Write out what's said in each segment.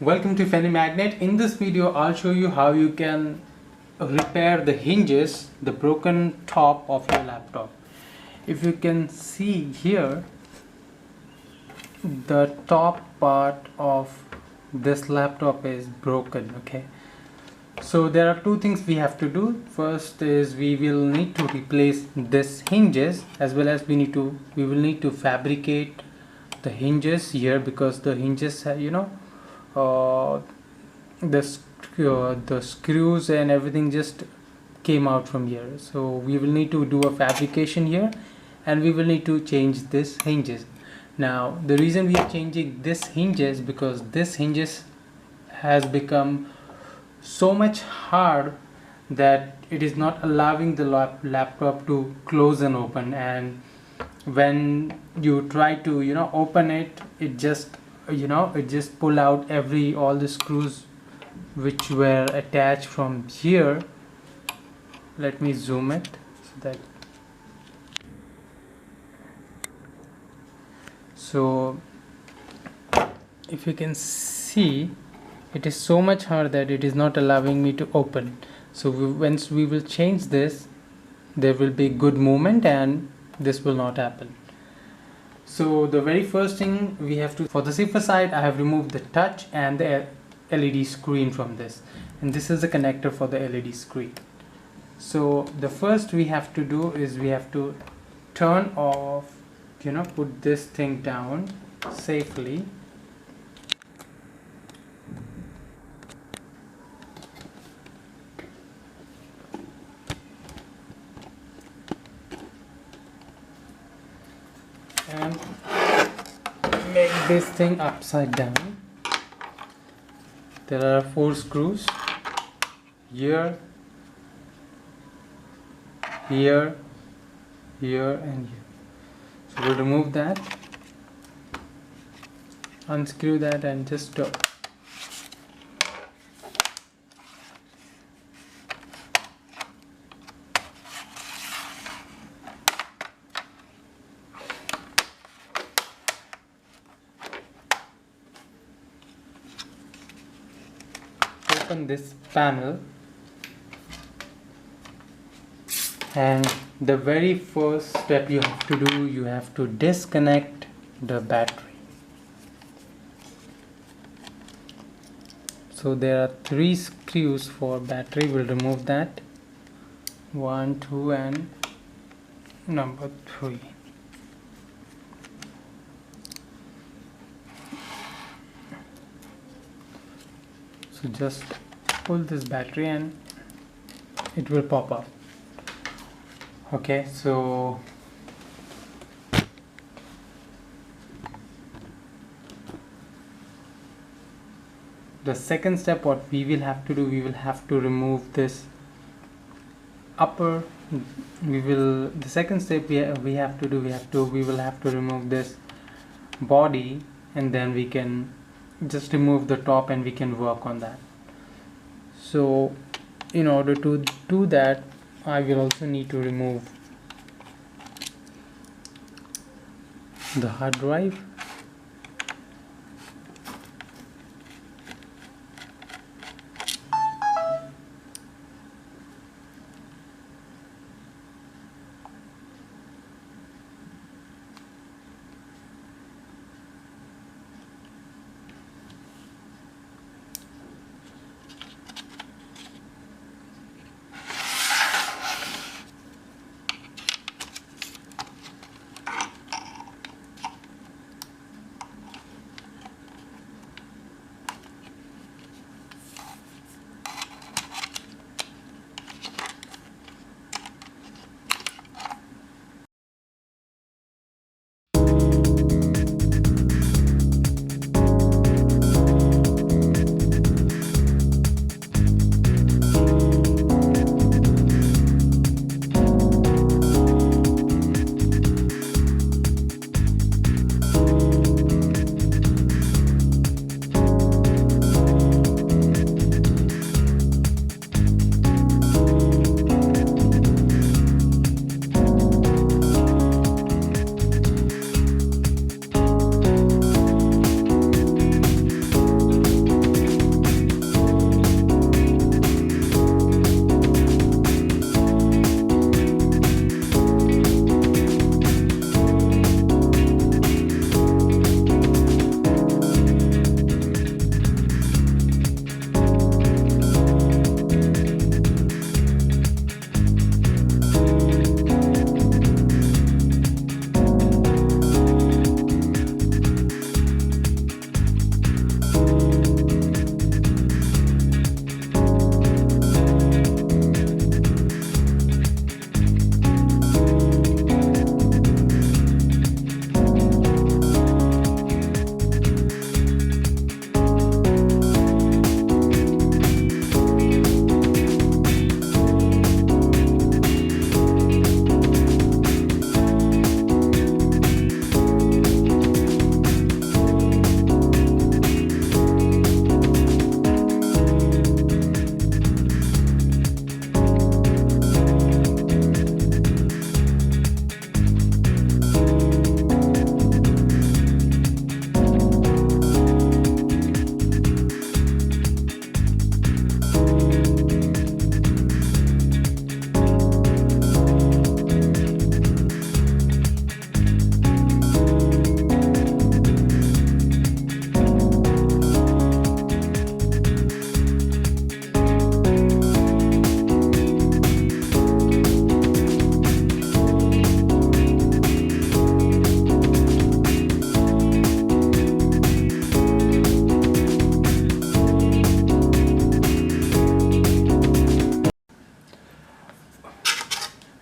Welcome to Fenny Magnet. In this video I'll show you how you can repair the hinges, the broken top of your laptop. If you can see here, the top part of this laptop is broken. Okay, so there are two things we have to do. First is we will need to replace this hinges, as well as we will need to fabricate the hinges here, because the hinges the screws and everything just came out from here. So we will need to do a fabrication here, and we will need to change this hinges. Now the reason we are changing this hinges, because this hinges has become so much hard that it is not allowing the laptop to close and open, and when you try to open it, it just pull out all the screws which were attached from here. Let me zoom it so if you can see, it is so much hard that it is not allowing me to open. So once we will change this, there will be good movement and this will not happen. So the very first thing we have to, for the safer side, I have removed the touch and the LED screen from this, and this is the connector for the LED screen. So the first we have to do is we have to turn off, put this thing down safely. And make this thing upside down. There are 4 screws here, here, here, and here. So we'll remove that, unscrew that, and just open this panel, and the very first step you have to do, you have to disconnect the battery. So there are 3 screws for battery. We'll remove that, 1, 2, and number 3. So just pull this battery and it will pop up. Okay, so the second step, what we will have to do, we will have to remove this upper, the second step we will have to remove this body, and then we can just remove the top and we can work on that. So in order to do that, I will also need to remove the hard drive.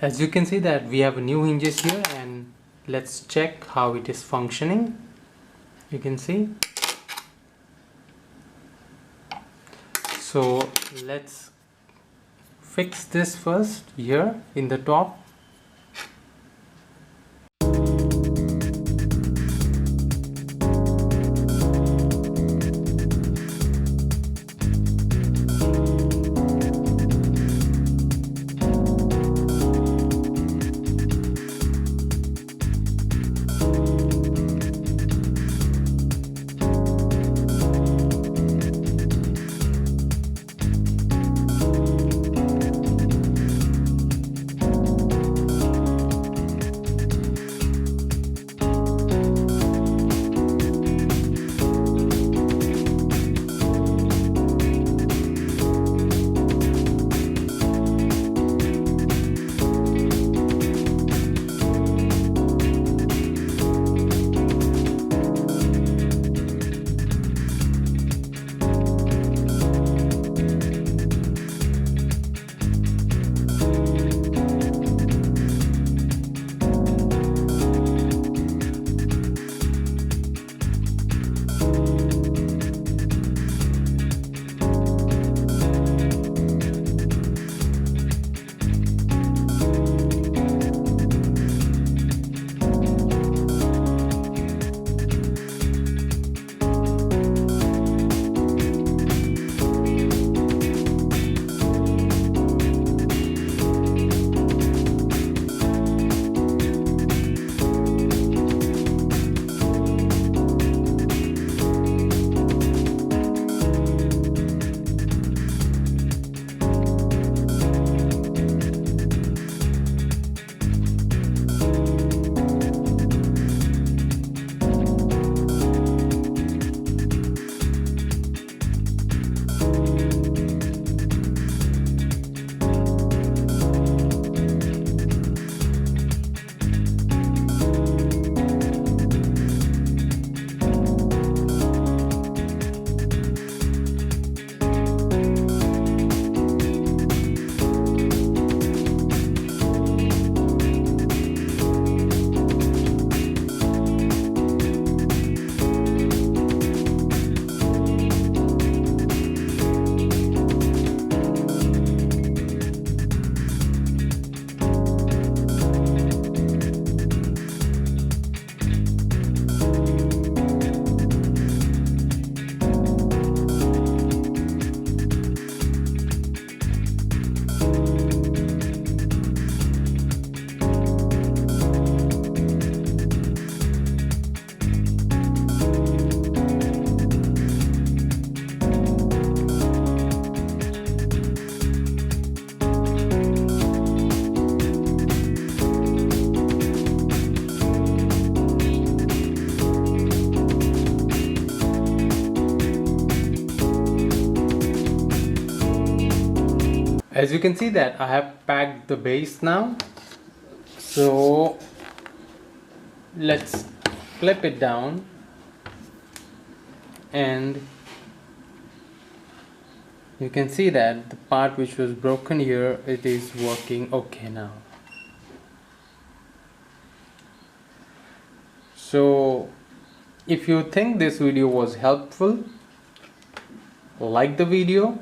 As you can see that we have a new hinges here, and let's check how it is functioning. You can see. So let's fix this first here in the top. As you can see that I have packed the base now, so let's flip it down, and you can see that the part which was broken here, it is working okay now. So if you think this video was helpful, like the video.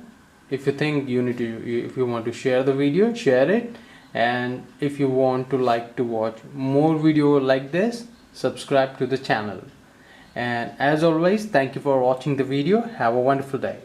If you think if you want to share the video, share it. And if you want to watch more video like this, subscribe to the channel. And as always, thank you for watching the video. Have a wonderful day.